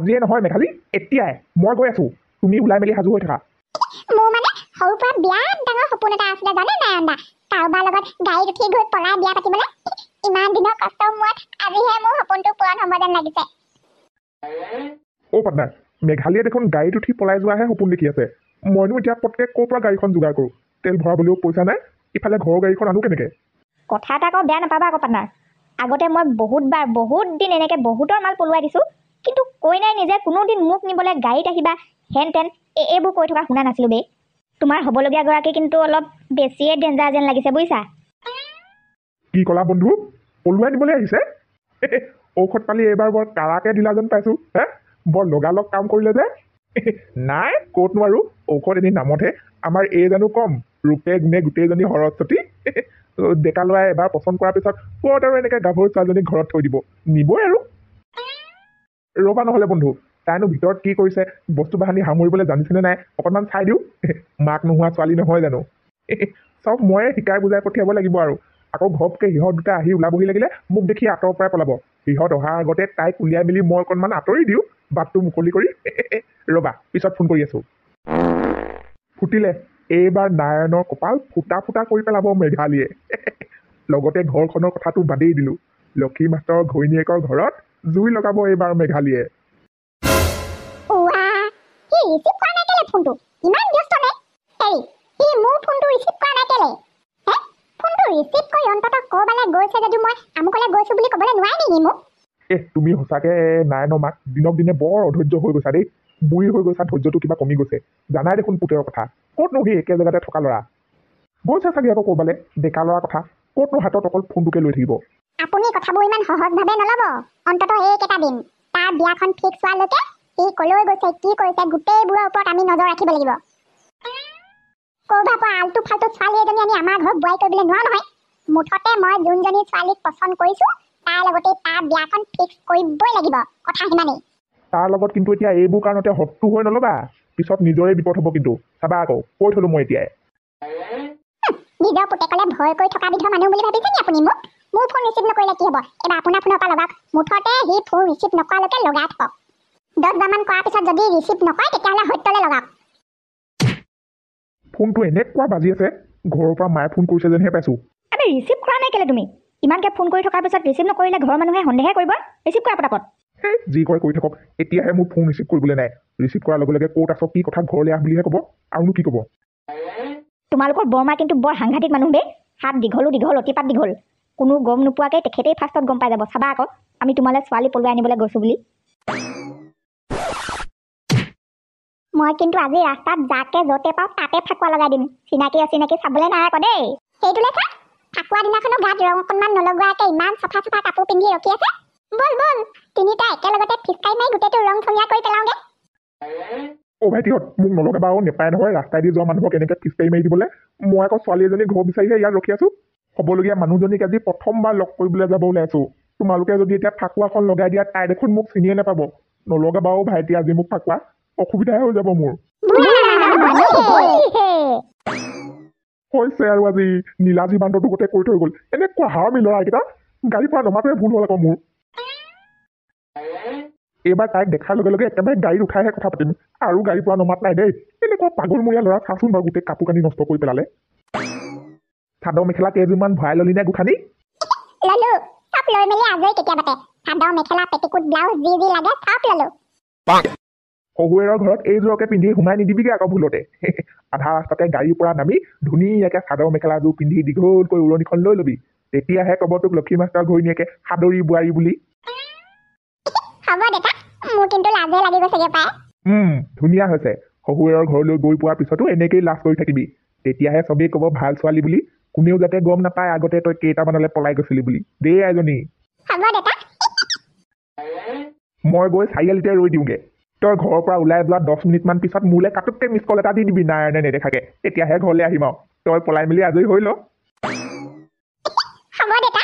আজিয়ে নহয় মেঘালী, এতিয়াই মই গৈ আছো। তুমি ওলাই মেলি সাজু হৈ থাকা। মোৰ মানে সৰুৰ পৰা বিৰাট ডাঙৰ সপোন এটা আছিলে জানে নাই আন্দা, কাৰোবাৰ লগত গাড়ীত উঠি গৈ পলাই বিয়া পাতিবলৈ। ইমান দিনৰ কষ্টৰ মূৰত আজিহে মোৰ সপোনটো পূৰণ হ'ব যেন লাগিছে। পাৰ্টনাৰ, মেঘালীয়ে দেখোন গাড়ীত উঠি পলাই যোৱাহে সপোন দেখি আছে। মইনো এতিয়া পটকে ক'ৰ পৰা গাড়ীখন যোগাৰ কৰোঁ? তেল ভৰাবলৈও পইচা নাই, ইফালে ঘৰৰ গাড়ীখন আনো কেনেকে? কথা এটা আকৌ বেয়া নাপাবা আকৌ পাৰ্টনাৰ। আগতে মই বহুত দিন এনেকৈ বহুতৰ মাল পলুৱাই দিছোঁ, কিন্তু কৈ নাই নিজে কোনোদিন মোক নিবলৈ গাড়ীত আহিবা হেন তেন এইবোৰ কৈ থকা শুনা নাছিলোঁ বে। তোমাৰ হ'বলগীয়া গৰাকী কিন্তু অলপ বেছিয়ে ডেঞ্জাৰ যেন লাগিছে বুজিছা। কি ক'লা বন্ধু? পলুৱাই নিবলৈ আহিছে? ঔষধ পালি এইবাৰ বৰ কাৰাকে দিলা যেন পাইছোঁ। বৰ লগালগ কাম কৰিলে যে। নাই ক'ত নোৱাৰো, ঔষধ এনেই নামতহে। আমাৰ এই জানো কম ৰূপে গুণে গোটেইজনী সৰস্বতী। ডেকা ল'ৰাই এবাৰ পচন্দ কৰাৰ পিছত ক'ত আৰু এনেকৈ গাভৰু ছোৱালীজনীক ঘৰত থৈ দিব? নিবই আৰু। ৰ'বা নহ'লে বন্ধু, তাইনো ভিতৰত কি কৰিছে, বস্তু বাহানি সামৰিবলৈ জানিছেনে নাই অকণমান চাই দিওঁ। মাক নোহোৱা ছোৱালী নহয় জানো? চব ময়ে শিকাই বুজাই পঠিয়াব লাগিব আৰু। আকৌ ঘপকে সিহঁত দুটা আহি ওলাবহি লাগিলে মোক দেখি আঁতৰৰ পৰাই পলাব। সিহঁত অহাৰ আগতে তাইক উলিয়াই মেলি মই অকণমান আঁতৰি দিওঁ বাটটো মুকলি কৰি। ৰ'বা পিছত ফোন কৰি আছো। ফুটিলে এইবাৰ নাৰায়ণৰ কপাল ফুটা ফুটা কৰি পেলাব মেঘালীয়ে। লগতে ঘৰখনৰ কথাটো বাদেই দিলো, লক্ষী মাষ্টৰৰ ঘৈণীয়েকৰ ঘৰত জুই লগাব এইবাৰ মেঘালীয়ে। ৰিচিভ কৰা নাই কেলে ফোনটো? ইমান ব্যস্ত নে? সি মোৰ ফোনটো ৰিচিভ কৰা নাই কেলে? ফোনটো ৰিচিভ কৰি অন্ততঃ ক'ৰবালৈ গৈছে যদি মই আমুকলৈ গৈছো বুলি ক'বলৈ নোৱাৰে নেকি মোক? তুমি সঁচাকে নাৰায়ণৰ মাক দিনক দিনে বৰ অধৈৰ্য হৈ গৈছা দেই। বুঢ়ী হৈ গৈছা, ধৈৰ্যটো কিবা কমি গৈছে। জানাই দেখোন পুতেৰৰ কথা, ক'তনো সি একে জেগাতে থকা ল'ৰা। গৈছে চাগে আকৌ ক'ৰবালৈ ডেকা ল'ৰা কথা, ক'তনো হাতত অকল ফোনটোকে লৈ থাকিব। আপুনি কথাবোৰ ইমান সহজভাৱে নল'ব। অন্ততঃ এইকেইটা দিন তাৰ বিয়াখন ফিক্স হোৱালৈকে সি কলৈ গৈছে কি কৰিছে গোটেইবোৰৰ ওপৰত আমি নজৰ ৰাখিব লাগিব। ক'ৰবাৰ পৰা আলটু ফাল্টু ছোৱালী এজনী আনি আমাৰ ঘৰত বোৱাৰী কৰিবলৈ নোৱাৰো নহয়। মুঠতে মই যোনজনী ছোৱালীক পচন্দ কৰিছো তাৰ লগতে তাৰ বিয়াখন ফিক্স কৰিবই লাগিব, কথা সিমানেই। তাৰ লগত কিন্তু এতিয়া এইবোৰ কাৰণতে হট্টু হৈ নল'বা, পিছত নিজৰে বিপদ হ'ব কিন্তু। চাবা আকৌ কৈ থলো মই এতিয়াই। নিজৰ পুতেকলে ভয় কৰি থকা বিধৰ মানুহ বুলি ভাবিছে নি আপুনি মোক? মোৰ ফোন ৰিচিভ নকৰিলে কি হ'ব? এবাৰ আপোনাৰ ফোনৰ পৰা লগাওক। মুঠতে সি ফোন ৰিচিভ নকৰালৈকে লগাই থাকক। 10 বাৰমান কৰাৰ পিছত যদি ৰিচিভ নকৰে তেতিয়াহ'লে সত্যলৈ লগাওক। ফোনটো এনেকুৱা বাজি আছে, ঘৰৰ পৰা মায়ে ফোন কৰিছে যেনহে পাইছো। আমি ৰিচিভ কৰা নাই কেলে তুমি? ইমানকৈ ফোন কৰি থকাৰ পিছত ৰিচিভ নকৰিলে ঘৰৰ মানুহে সন্দেহে কৰিব। ৰিচিভ কৰা পটাপট। যি কৰে কৰি থাকক, এতিয়াহে মোৰ ফোন ৰিচিভ কৰিবলৈ নাই। ৰিচিভ কৰাৰ লগে লগে ক'ত আছ কি কথা ঘৰলৈ আহ বুলিহে ক'ব, আৰুনো কি ক'ব? তোমালোকৰ বৰমা কিন্তু বৰ সাংঘাতিক মানুহ দেই। হাত দীঘলো দীঘল, অতিপাত দীঘল। কোনো গম নোপোৱাকৈ তেখেতেই ফাৰ্ষ্টত গম পাই যাব। চাবা আকৌ আমি তোমালৈ ছোৱালী পলুৱাই আনিবলৈ গৈছো বুলি। মই কিন্তু আজি ৰাস্তাত যাকে য'তে পাওঁ তাতে ফাকুৱা লগাই দিম। চিনাকি অচিনাকি চাবলৈ নাই আকৌ দেই। সেইটোলে চা, ফাকুৱা দিনাখনো গাত ৰং অকণমান নলগোৱাকৈ ইমান চাফা চাফা কাপোৰ পিন্ধি ৰখি আছে। বল বল তিনিটা একেলগতে ফিচকাৰি মাৰি গোটেইটো ৰং চঙীয়া কৰি পেলাওঁগে। ভাইটিহঁত মোক নলগাবা আৰু, নেপায় নহয় ৰাস্তাইদি যোৱা মানুহক এনেকৈ ফিচকাৰি মাৰি দিবলৈ। মই আকৌ ছোৱালী এজনী ঘৰ বিচাৰিহে ইয়াত ৰখি আছো। হ'বলগীয়া মানুহজনীক আজি প্ৰথমবাৰ লগ কৰিবলৈ যাব ওলাইছো। তোমালোকে যদি এতিয়া ফাকুৱাখন লগাই দিয়া তাই দেখোন মোক চিনিয়ে নাপাব। নলগাবা আৰু ভাইটি আজি মোক ফাকুৱা, অসুবিধাহে হৈ যাব মোৰ। হৈছে আৰু আজি নীলাজী বান্দৰটো গোটেই কৰি থৈ গ'ল। এনেকুৱা হাৰামি ল'ৰাকেইটা, গাড়ীৰ পৰা নমাটোৱে ভুল হ'ল আকৌ মোৰ। এইবাৰ তাইক দেখাৰ লগে লগে একেবাৰে গাড়ীত উঠাইহে কথা পাতিম, আৰু গাড়ীৰ পৰা নমাত নাই দেই। এনেকুৱা পাগলমূৰীয়া ল'ৰা চাচোন বাৰু, গোটেই কাপোৰ কানি নষ্ট কৰি পেলালে। চাদৰ মেখেলা কেইযোৰমান ভৰাই ললি নে গোঠানি? ললো, চব লৈ মেলি আজৰি কেতিয়াবাতে। চাদৰ মেখেলা পেটিকোট ব্লাউজ যি যি লাগে চব ললো। শহুৱেৰৰ ঘৰত এইযোৰকে পিন্ধি সোমাই নিদিবিগে আকৌ ভুলতে। আধা ৰাস্তাতে গাড়ীৰ পৰা নামি ধুনীয়াকে চাদৰ মেখেলাযোৰ পিন্ধি দীঘলকৈ উৰণিখন লৈ ল'বি। তেতিয়াহে ক'ব তোক লক্ষী মাষ্টৰ ঘৈণীয়েকে সাদৰী বোৱাৰী বুলি। হ'ব দেতা, মোৰ কিন্তু লাজে লাগি গৈছেগে পাই। ধুনীয়া হৈছে। শহুৱেৰৰ ঘৰলৈ গৈ পোৱাৰ পিছতো এনেকেই লাজ কৰি থাকিবি। তেতিয়াহে চবেই ক'ব ভাল ছোৱালী বুলি। কোনেও যাতে গম নাপায় আগতে তই কেইটামানলৈ পলাই গৈছিলি বুলি। দেই আইজনী। হ'ব দেতা। মই গৈ চাৰিআলিতে ৰৈ দিওঁগে। তই ঘৰৰ পৰা ওলাই যোৱা 10 মিনিটমান পিছত মোলৈ কাটুককে মিছ কল এটা দি দিবি নাৰায়ণে নেদেখাকে। তেতিয়াহে ঘৰলৈ আহিম আৰু। তই পলাই মেলি আজৰি হৈ ল। হ'ব দেতা।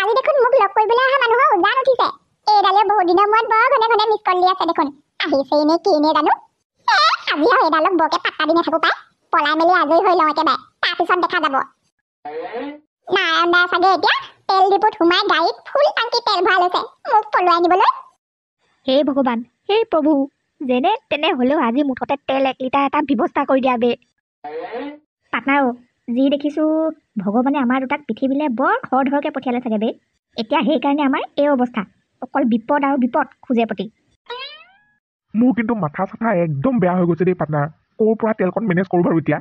আজি দেখোন মোক লগ কৰিবলৈ অহা মানুহৰ উজান উঠিছে। এইডালে বহুত দিনৰ মূৰত বৰ ঘনে ঘনে মিছ কল দি আছে দেখোন। আহিছে এনে কি এনে জানো। আজি আৰু এইডালক বৰকে পাত্তা দি নাথাকো পাই। পলাই মেলি আজৰি হৈ লওঁ একেবাৰে, তাৰপিছত দেখা যাব। নাৰায়ণ দাই চাগে এতিয়া তেল ডিপুত সোমাই গাড়ীত ফুল টাংকি তেল ভৰাই লৈছে মোক পলুৱাই নিবলৈ। হে ভগৱান, হে প্ৰভু, যেনে তেনে হ'লেও আজি মুঠতে তেল 1 লিটাৰ এটা ব্যৱস্থা কৰি দিয়া বে। পাটনাৰো যি দেখিছোঁ ভগৱানে আমাৰ দুটাক পৃথিৱীলৈ বৰ খৰধৰকৈ পঠিয়ালে চাগে বে। এতিয়া সেইকাৰণে আমাৰ এই অৱস্থা, অকল বিপদ আৰু বিপদ খোজে প্ৰতি। মোৰ কিন্তু মাথা চাথা একদম বেয়া হৈ গৈছে দেই পাৰ্টনাৰ। ক'ৰ পৰা তেলকণ মেনেজ কৰোঁ বাৰু এতিয়া?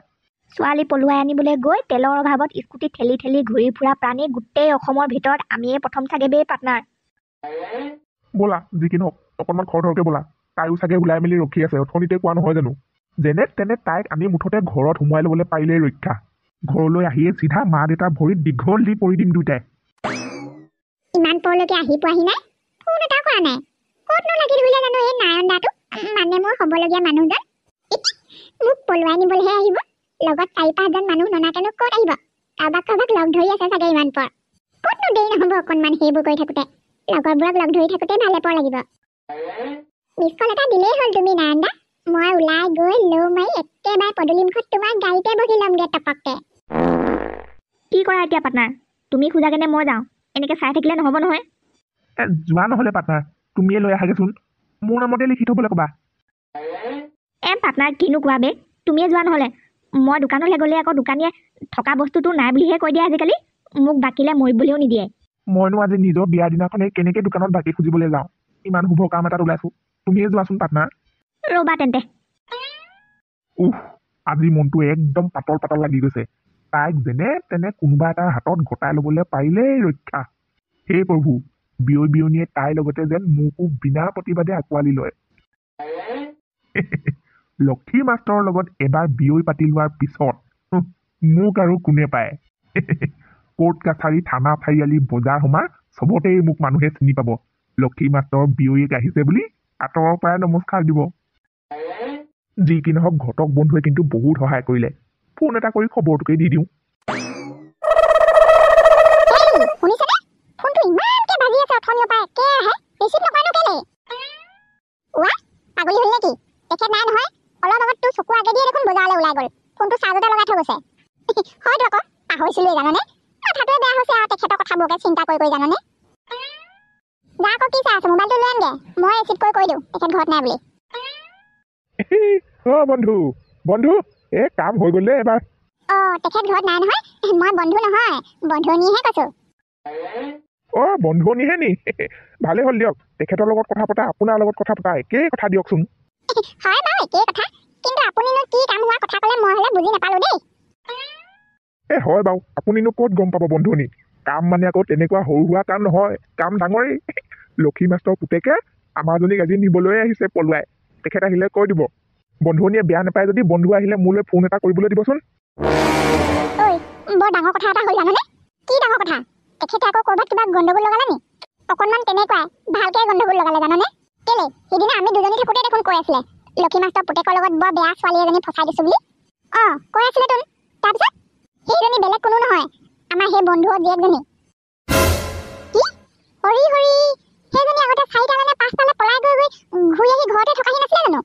ছোৱালী পলুৱাই আনিবলৈ গৈ তেলৰ অভাৱত স্কুটি ঠেলি ঠেলি ঘূৰি ফুৰা প্ৰাণী গোটেই অসমৰ ভিতৰত আমিয়ে প্ৰথম চাগে বে পাৰ্টনাৰ। ব'লা যি কি নহওক অকণমান খৰধৰকৈ ব'লা। তাইও চাগে ওলাই মেলি ৰখি আছে, অথনিতে কোৱা নহয় জানো? যেনে তেনে তাইক আমি মুঠতে ঘৰত সোমোৱাই ল'বলৈ পাৰিলেই ৰক্ষা। ঘৰলৈ আহিয়ে চিধা মা দেউতাৰ ভৰিত দীঘল দি পৰি দিম দুয়োটাই। ইমান পৰলৈকে আহি পোৱাহি নাই, ফোন এটা কৰা নাই। ক'তনো লাগি ধৰিলে জানো এই নাৰায়ণদাটো, মানে মোৰ হ'বলগীয়া মানুহজন। মোক পলুৱাই নিবলৈহে আহিব, লগত 4-5জন মানুহ ননাকেনো ক'ত আহিব? কাৰোবাক লগ ধৰি আছে চাগে ইমান পৰ। ক'তনো দেৰি নহ'ব অকণমান সেইবোৰ কৰি থাকোঁতে, লগৰবোৰক লগ ধৰি থাকোঁতে ভালে পৰ লাগিব। মিছ কল এটা দিলেই হ'ল তুমি নাৰায়ণদা, মই ওলাই গৈ লৌ মাৰি একেবাৰে পদূলিমুখত তোমাৰ গাড়ীতে বহি ল'মগৈ টপককৈ। কি কৰা এতিয়া পাৰ্টনাৰ? তুমি খোজাকেনে মই যাওঁ, এনেকৈ চাই থাকিলে নহ'ব নহয়। যোৱা নহ'লে পাৰ্টনাৰ, তুমিয়ে লৈ আহাগৈচোন, মোৰ নামতে লিখি থ'বলৈ ক'বা। পাৰ্টনাৰ কিনো কোৱা বে, তুমিয়ে যোৱা নহ'লে। মই দোকানলৈ গ'লে আকৌ দোকানীয়ে থকা বস্তুটো নাই বুলিহে কৈ দিয়ে আজিকালি, মোক বাকিলে মৰিব বুলিও নিদিয়ে। মইনো আজি নিজৰ বিয়াৰ দিনাখনে কেনেকৈ দোকানত বাকী খুজিবলৈ যাওঁ? ইমান শুভ কাম এটাত ওলাইছোঁ, তুমিয়ে যোৱাচোন পাৰ্টনাৰ। ৰ'বা তেন্তে। আজি মনটো একদম পাতল পাতল লাগি গৈছে। তাইক যেনে তেনে কোনোবা এটাৰ হাতত গতাই ল'বলৈ পাৰিলেই ৰক্ষা। হে প্ৰভু, বিয়নীয়ে তাইৰ লগতে যেন মোকো বিনা প্ৰতিবাদে আঁকোৱালি লয়। লক্ষী মাষ্টৰৰ লগত এবাৰ বিয়ৈ পাতি লোৱাৰ পিছত মোক আৰু কোনে পায়? কোৰ্ট কাছাৰী, থানা, চাৰিআলি, বজাৰ সমাৰ চবতেই মোক মানুহে চিনি পাব। লক্ষী মাষ্টৰৰ বিয়ৈক আহিছে বুলি আঁতৰৰ পৰাই নমস্কাৰ দিব। যি কি নহওক ঘটক বন্ধুৱে কিন্তু বহুত সহায় কৰিলে। ফোন এটা কৰি খবৰটোকে দি দিওঁ। শুনিছেনে? ফোনটো ইমানকে বাজি আছে অথনিৰ পৰা, একেৰাহে ৰিচিভ নকৰেনো কেলে? পাগলী হ'ল নেকি? তেখেত নাই নহয়, অলপ আগত তোৰ চকু আগেদিয়ে দেখোন বজাৰলৈ ওলাই গ'ল। ফোনটো চাৰ্জতে লগাই থৈ গৈছে। হয়তো আকৌ পাহৰিছিলোৱে জানানে? কথাটোৱে বেয়া হৈছে আৰু তেখেতৰ কথাবোৰকে চিন্তা কৰি জানানে? যা আকৌ কি চাই আছে, মোবাইলটো লৈ আনগে, মই ৰিচিভ কৰি দিওঁ তেখেত ঘৰত নাই বুলি। বন্ধু বন্ধু, কাম হৈ গ'ল দেই এবাৰ। তেখেত ঘৰত নাই নহয়, মই বন্ধু নহয়, বন্ধুনীহে কৈছোঁ। বন্ধুনীহে নি? ভালে হ'ল দিয়ক, তেখেতৰ লগত কথা পতা আপোনাৰ লগত কথা পতা একেই কথা দিয়কচোন। হয় বাৰু একেই কথা, কিন্তু আপুনিনো কি কাম হোৱা কথা ক'লে মই হ'লে বুজি নাপালোঁ দেই। হয় বাৰু, আপুনিনো ক'ত গম পাব বন্ধুনী? কাম মানে আকৌ তেনেকুৱা সৰু সুৰা কাম নহয়, কাম ডাঙৰেই। লক্ষী মাষ্টৰ পুতেকে আমাৰজনীক আজি নিবলৈ আহিছে পলুৱাই। তেখেত আহিলে কৈ দিব। বন্ধুনীয়ে বেয়া নাপায় যদি বন্ধু আহিলে মোলৈ ফোন এটা কৰিবলৈ দিবচোন। বৰ ডাঙৰ কথা এটা হ'ল জানানে? কি ডাঙৰ কথা? তেখেতে আকৌ ক'ৰবাত কিবা গণ্ডগোল লগালে নি? অকণমান তেনেকুৱাই, ভালকে গণ্ডগোল লগালে জানানে? কেলে সিদিনা আমি দুজনী থাকোঁতে দেখোন কৈ আছিলে লক্ষী মাষ্টৰ পুতেকৰ লগত বৰ বেয়া ছোৱালী এজনী ফচাই দিছোঁ বুলি। কৈ আছিলে তোন। তাৰপিছত সেইজনী বেলেগ কোনো নহয়, আমাৰ সেই বন্ধুৰ জীয়েকজনী। কি? হৰি সেইজনী আগতে 4টালৈ নে 5টালৈ পলাই গৈ ঘূৰি আহি ঘৰতে থকাহি নাছিলে জানো?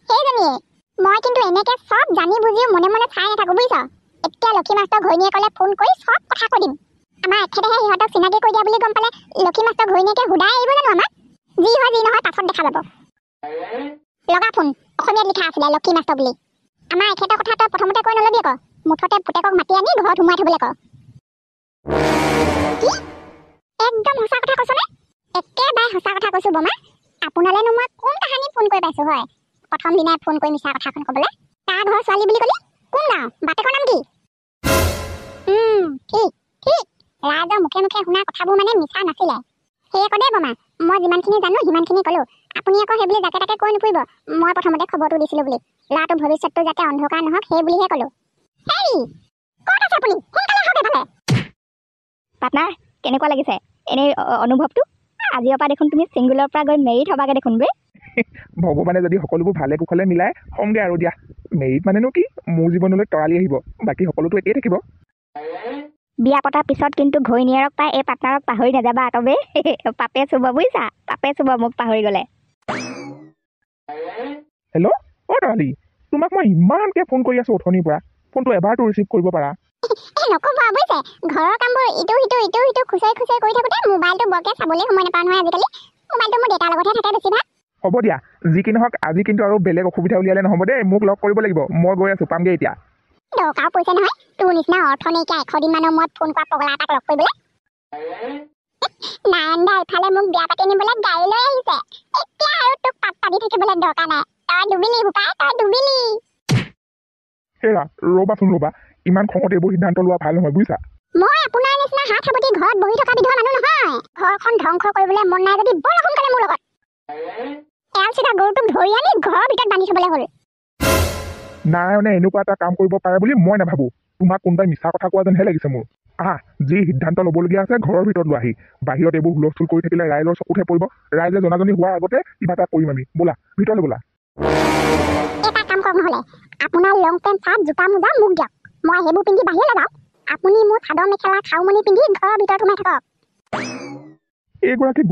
সেইজনীয়ে। মই কিন্তু এনেকে চব জানি বুজিও মনে মনে চাই নাথাকো বুজিছ। এতিয়া লক্ষী মাষ্টৰ ঘৈণীয়েকলে ফোন কৰি চব কথা কৈ দিম। আমাৰ এখেতেহে সিহঁতক চিনাকি কৰি দিয়া বুলি গম পালে লক্ষী মাষ্টৰ ঘৈণীয়েকে সুদাই এৰিব জানো আমাক? যি হয় যি নহয় পাছত দেখা যাব। লগা ফোন, অসমীয়াত লিখা আছিলে লক্ষী মাষ্টৰ বুলি। আমাৰ এখেতৰ কথা তই প্ৰথমতে কৈ নলবি আকৌ, মুঠতে পুতেকক মাতি আনি ঘৰত সোমাই থবলৈ ক। কি? একদম সঁচা কথা কৈছনে? একেবাৰে সঁচা কথা কৈছো বমা। আপোনালৈনো মই কোন কাহানি ফোন কৰি পাইছো হয়? প্ৰথম দিনাই ফোন কৰি মিছা কথাখন ক'বলৈ। তাৰ ঘৰৰ ছোৱালী বুলি ক'লি? কোন গাঁও? বাপেকৰ নাম কি? ঠিক ৰাইজৰ মুখে মুখে শুনা কথাবোৰ মানে মিছা নাছিলে। সেয়ে কদেই বমা, মই যিমানখিনি জানো সিমানখিনি ক'লো। আপুনি আকৌ সেইবুলি যাকে তাকে কৈ নুফুৰিব মই প্ৰথমতে খবৰটো দিছিলো বুলি। ল'ৰাটোৰ ভৱিষ্যতটো যাতে অন্ধকাৰ নহওক সেই বুলিহে ক'লো। হেৰি ক'ত আছে আপুনি? সোনকালে আহক এইফালে। পাৰ্টনাৰ কেনেকুৱা লাগিছে এনেই অনুভৱটো? আজিৰ পৰা দেখোন তুমি ছিংগুলৰ পৰা গৈ মেৰিড হবাগে দেখোন বে। ভগৱানে যদি সকলোবোৰ ভালে কুশলে মিলাই হ'মগে আৰু দিয়া। মেৰিড মানেনো কি, মোৰ জীৱনলৈ তৰালি আহিব, বাকী সকলোতো একেই থাকিব। বিয়া পতাৰ পিছত কিন্তু ঘৈণীয়েৰক পাই এই পাৰ্টনাৰক পাহৰি নাযাবা আকৌ বে। পাপে চুব বুজিছা, পাপে চুব মোক পাহৰি গ'লে। হেল্ল' তৰালি, তোমাক মই ইমানকে ফোন কৰি আছো অথনিৰ পৰা, ফোনটো এবাৰতো ৰিচিভ কৰিব পাৰা। নক'ব বুজিছে ঘৰৰ কামবোৰ ইটো সিটো খুচৰি কৰি থাকোঁতে মোবাইলটো বৰকৈ চাবলৈ সময় নাপাওঁ নহয় আজিকালি মোবাইলটো মোৰ দেউতাৰ লগতহে থাকে বেছিভাগ হ'ব দিয়া যি কি নহওক আজি কিন্তু আৰু বেলেগ অসুবিধা উলিয়ালে নহ'ব দেই মোক লগ কৰিব লাগিব মই গৈ আছোঁ পামগৈ এতিয়া দৰকাৰ পৰিছে নহয় তোৰ নিচিনা অৰ্থ নাইকিয়া 100 দিনমানৰ মূৰত ফোন কৰা পগলা এটাক লগ কৰিবলৈ নাৰায়ণ দা ইফালে মোক বিয়া পাতি নিবলৈ গাড়ী লৈ আহিছে এতিয়া আৰু তোক পাত্তা দি থাকিবলৈ দৰকাৰ নাই তই ডুবিলি বোপাই তই ডুবিলি হেৰা ৰ'বা ইমান খঙত এইবোৰ সিদ্ধান্ত লোৱা ভাল নহয় বুজিছা মই আপোনাৰ নিচিনা হাত সাৱটি ঘৰত বহি থকা বিধৰ মানুহ নহয় ঘৰখন ধ্বংস কৰিবলৈ মন নাই যদি বৰ সোনকালে মোৰ লগত এৰাল চিধা গৰুটোক ধৰি আনি ঘৰৰ ভিতৰত বান্ধি থবলৈ হ'ল নাৰায়ণে এনেকুৱা এটা কাম কৰিব পাৰে বুলি মই নাভাবোঁ তোমাক কোনোবাই মিছা কথা কোৱা যেনহে লাগিছে মোৰ আহা যি সিদ্ধান্ত ল'বলগীয়া আছে ঘৰৰ ভিতৰত লোৱাহি বাহিৰত এইবোৰ হুলস্থুল কৰি থাকিলে ৰাইজৰ চকুতহে পৰিব ৰাইজে জনাজনি হোৱাৰ আগতে কিবা এটা কৰিম আমি ব'লা ভিতৰলৈ ব'লা এটা কাম কৰক নহ'লে আপোনাৰ লং পেণ্ট চাৰ্ট জোতা মোজা মোক দিয়ক মই সেইবোৰ পিন্ধি বাহিৰলৈ যাওঁ আপুনি মোৰ চাদৰ মেখেলা খাওমনি পিন্ধি ঘৰৰ ভিতৰত সোমাই থাকক এইগৰাকী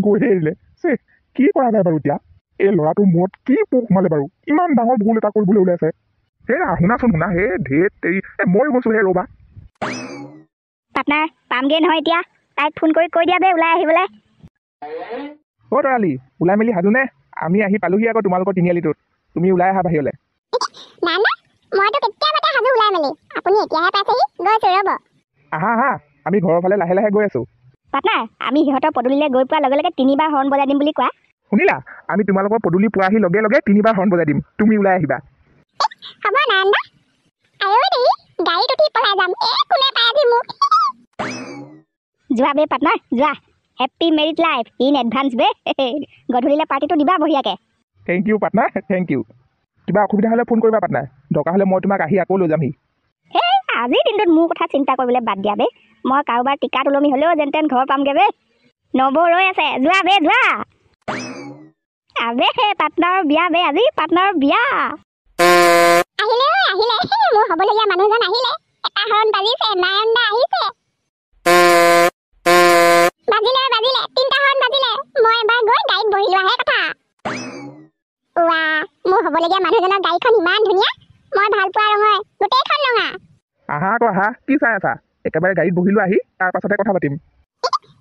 গৈহে এৰিলে চে কি কৰা যায় বাৰু এতিয়া এই ল'ৰাটোৰ মূৰত কি পোক সোমালে বাৰু ইমান ডাঙৰ ভুল এটা কৰিবলৈ ওলাইছে হেৰা শুনাচোন শুনা হে ধেৰ তেৰি মই গৈছোঁ হে ৰ'বা পাৰ্টনাৰ পামগৈ নহয় এতিয়া তাইক ফোন কৰি কৈ দিয়া বে ওলাই আহিবলৈ অ' তৰালি ওলাই মেলি সাজুনে আমি আহি পালোহি আকৌ তোমালোকৰ তিনিআলিটোত তুমি ওলাই আহা বাহিৰলৈ নাই নাই মইতো কেতিয়াবাতে সাজু ওলাই মেলি আপুনি এতিয়াহে পাইছেহি গৈছোঁ ৰ'ব আহা আমি ঘৰৰ ফালে লাহে লাহে গৈ আছোঁ পাৰ্টনাৰ আমি সিহঁতৰ পদূলিলৈ গৈ পোৱাৰ লগে লগে 3বাৰ হৰ্ণ বজাই দিম বুলি কোৱা শুনিলা আমি তোমালোকৰ পদূলি পোৱাহি লগে লগে 3বাৰ হৰ্ণ বজাই দিম তুমি ওলাই আহিবা হ'ব নাৰায়ণ দা আয়ৈ দেই গাড়ীত উঠি পলাই যাম কোনে পাই আজি মোক যোৱা বে পাৰ্টনাৰ যোৱা happy married life in advance বে গধূলিলৈ পাৰ্টিটো দিবা বঢ়িয়াকৈ thank you partner thank you কিবা অসুবিধা হ'লে ফোন কৰিবা পাৰ্টনাৰ দৰকাৰ হ'লে মই তোমাক আহি আকৌ লৈ যামহি এই আজিৰ দিনটোত মোৰ কথা চিন্তা কৰিবলৈ বাদ দিয়া বে মই কাৰোবাৰ টিকাত ওলমি হ'লেও যেন তেন ঘৰ পামগৈ বে নবৌ ৰৈ আছে যোৱা বে যোৱা আবে পাৰ্টনাৰৰ বিয়া বে আজি পাৰ্টনাৰৰ বিয়া আহিলে মোৰ হ'বলগীয়া মানুহজন আহিলে এটা হৰণ বাজিছে নাৰায়ণ দা আহিছে বাজিলে 3টা হৰণ বাজিলে মই এবাৰ গৈ গাড়ীত বহি লোৱাহে কথা মোৰ হ'বলগীয়া মানুহজনৰ গাড়ীখন ইমান ধুনীয়া মই ভাল পোৱা ৰঙৰ গোটেইখন ৰঙা আহা আকৌ আহা কি চাই আছা একেবাৰে গাড়ীত বহিলো আহি তাৰ পাছতে কথা পাতিম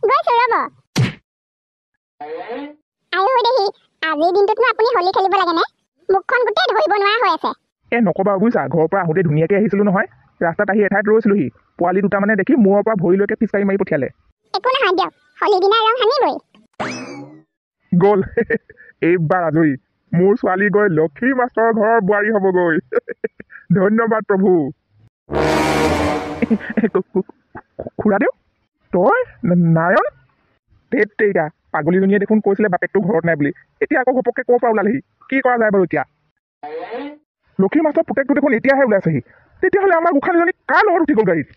গৈছোঁ ৰ'ব আয়ৈ দেহি আজিৰ দিনটোতনো আপুনি হলি খেলিব লাগেনে মুখখন গোটেই ধৰিব নোৱাৰা হৈ আছে নক'বা বুজিছা ঘৰৰ পৰা আহোঁতে ধুনীয়াকৈ আহিছিলোঁ নহয় ৰাস্তাত আহি এঠাইত ৰৈছিলোহি পোৱালি দুটামানে দেখি মূৰৰ পৰা ভৰিলৈকে ফিচকাৰি মাৰি পঠিয়ালে একো নহয় দিয়ক হলি দিনাৰ ৰং সানিবই গ'ল এইবাৰ আজৰি মোৰ ছোৱালী গৈ লক্ষী মাষ্টৰৰ ঘৰৰ বোৱাৰী হ'বগৈ ধন্যবাদ প্ৰভু খুৰাদেউ তই নাৰায়ণ ধেত তেৰিকা পাগলীজনীয়ে দেখোন কৈছিলে বাপেকটো ঘৰত নাই বুলি এতিয়া আকৌ ঘপককৈ ক'ৰ পৰা ওলালেহি কি কৰা যায় বাৰু এতিয়া লক্ষী মাষ্টৰ পুতেকটো দেখোন এতিয়াহে ওলাইছেহি তেতিয়াহ'লে আমাৰ গোসাঁনীজনী কাৰ লগত উঠি গ'ল গাড়ীত